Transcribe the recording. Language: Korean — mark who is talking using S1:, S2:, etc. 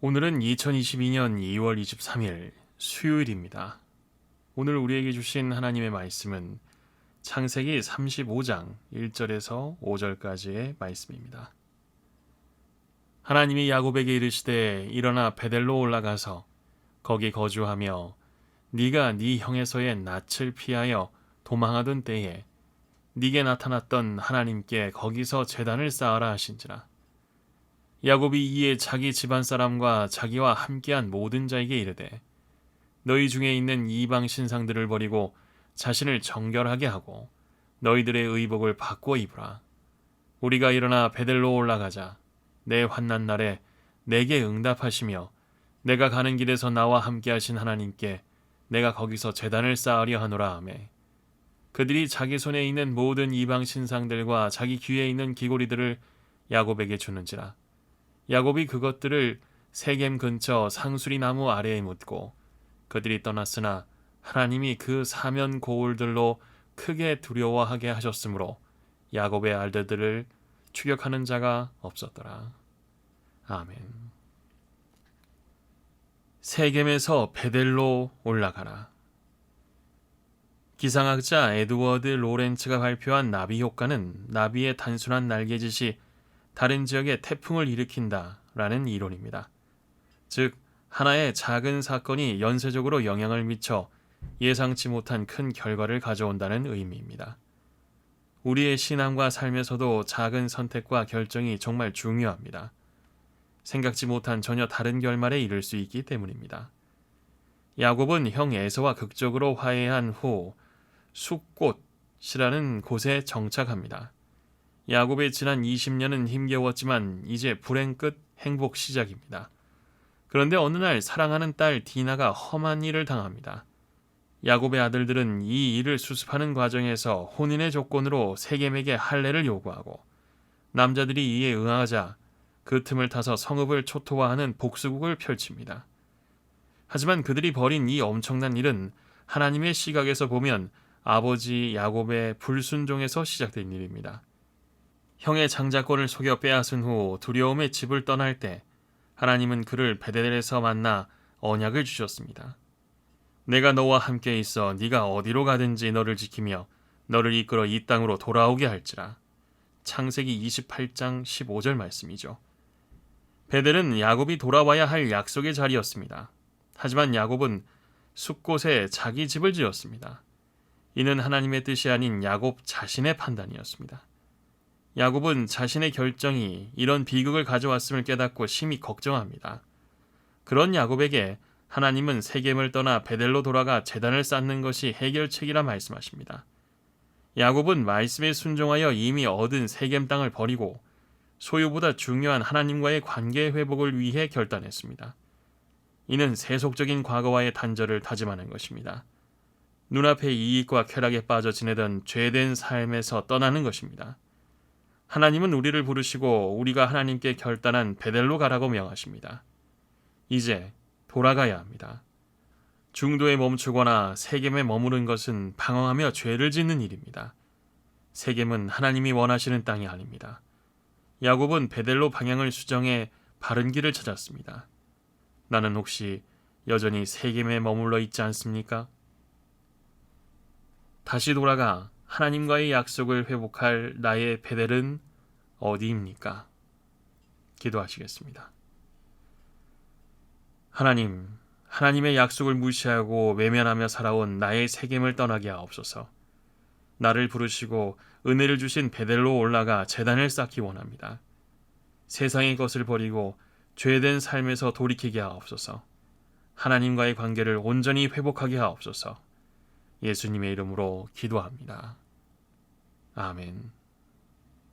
S1: 오늘은 2022년 2월 23일 수요일입니다. 오늘 우리에게 주신 하나님의 말씀은 창세기 35장 1절에서 5절까지의 말씀입니다. 하나님이 야곱에게 이르시되 일어나 베델로 올라가서 거기 거주하며 네가 네 형에서의 낯을 피하여 도망하던 때에 네게 나타났던 하나님께 거기서 제단을 쌓아라 하신지라. 야곱이 이에 자기 집안 사람과 자기와 함께한 모든 자에게 이르되 너희 중에 있는 이방 신상들을 버리고 자신을 정결하게 하고 너희들의 의복을 바꿔 입으라. 우리가 일어나 베델로 올라가자. 내 환난 날에 내게 응답하시며 내가 가는 길에서 나와 함께하신 하나님께 내가 거기서 제단을 쌓으려 하노라 하매 그들이 자기 손에 있는 모든 이방 신상들과 자기 귀에 있는 귀고리들을 야곱에게 주는지라. 야곱이 그것들을 세겜 근처 상수리 나무 아래에 묻고 그들이 떠났으나 하나님이 그 사면 고울들로 크게 두려워하게 하셨으므로 야곱의 알들들을 추격하는 자가 없었더라. 아멘. 세겜에서 베델로 올라가라. 기상학자 에드워드 로렌츠가 발표한 나비 효과는 나비의 단순한 날개짓이 다른 지역에 태풍을 일으킨다라는 이론입니다. 즉, 하나의 작은 사건이 연쇄적으로 영향을 미쳐 예상치 못한 큰 결과를 가져온다는 의미입니다. 우리의 신앙과 삶에서도 작은 선택과 결정이 정말 중요합니다. 생각지 못한 전혀 다른 결말에 이를 수 있기 때문입니다. 야곱은 형 에서와 극적으로 화해한 후 숫곳이라는 곳에 정착합니다. 야곱의 지난 20년은 힘겨웠지만 이제 불행 끝 행복 시작입니다. 그런데 어느 날 사랑하는 딸 디나가 험한 일을 당합니다. 야곱의 아들들은 이 일을 수습하는 과정에서 혼인의 조건으로 세겜에게 할례를 요구하고 남자들이 이에 응하자 그 틈을 타서 성읍을 초토화하는 복수국을 펼칩니다. 하지만 그들이 벌인 이 엄청난 일은 하나님의 시각에서 보면 아버지 야곱의 불순종에서 시작된 일입니다. 형의 장자권을 속여 빼앗은 후 두려움의 집을 떠날 때 하나님은 그를 베델에서 만나 언약을 주셨습니다. 내가 너와 함께 있어 네가 어디로 가든지 너를 지키며 너를 이끌어 이 땅으로 돌아오게 할지라. 창세기 28장 15절 말씀이죠. 베델은 야곱이 돌아와야 할 약속의 자리였습니다. 하지만 야곱은 숫곳에 자기 집을 지었습니다. 이는 하나님의 뜻이 아닌 야곱 자신의 판단이었습니다. 야곱은 자신의 결정이 이런 비극을 가져왔음을 깨닫고 심히 걱정합니다. 그런 야곱에게 하나님은 세겜을 떠나 베델로 돌아가 제단을 쌓는 것이 해결책이라 말씀하십니다. 야곱은 말씀에 순종하여 이미 얻은 세겜 땅을 버리고 소유보다 중요한 하나님과의 관계 회복을 위해 결단했습니다. 이는 세속적인 과거와의 단절을 다짐하는 것입니다. 눈앞의 이익과 쾌락에 빠져 지내던 죄된 삶에서 떠나는 것입니다. 하나님은 우리를 부르시고 우리가 하나님께 결단한 베델로 가라고 명하십니다. 이제 돌아가야 합니다. 중도에 멈추거나 세겜에 머무른 것은 방황하며 죄를 짓는 일입니다. 세겜은 하나님이 원하시는 땅이 아닙니다. 야곱은 베델로 방향을 수정해 바른 길을 찾았습니다. 나는 혹시 여전히 세겜에 머물러 있지 않습니까? 다시 돌아가 하나님과의 약속을 회복할 나의 베델은 어디입니까? 기도하시겠습니다. 하나님, 하나님의 약속을 무시하고 외면하며 살아온 나의 세겜을 떠나게 하옵소서. 나를 부르시고 은혜를 주신 베델로 올라가 제단을 쌓기 원합니다. 세상의 것을 버리고 죄된 삶에서 돌이키게 하옵소서. 하나님과의 관계를 온전히 회복하게 하옵소서. 예수님의 이름으로 기도합니다. 아멘.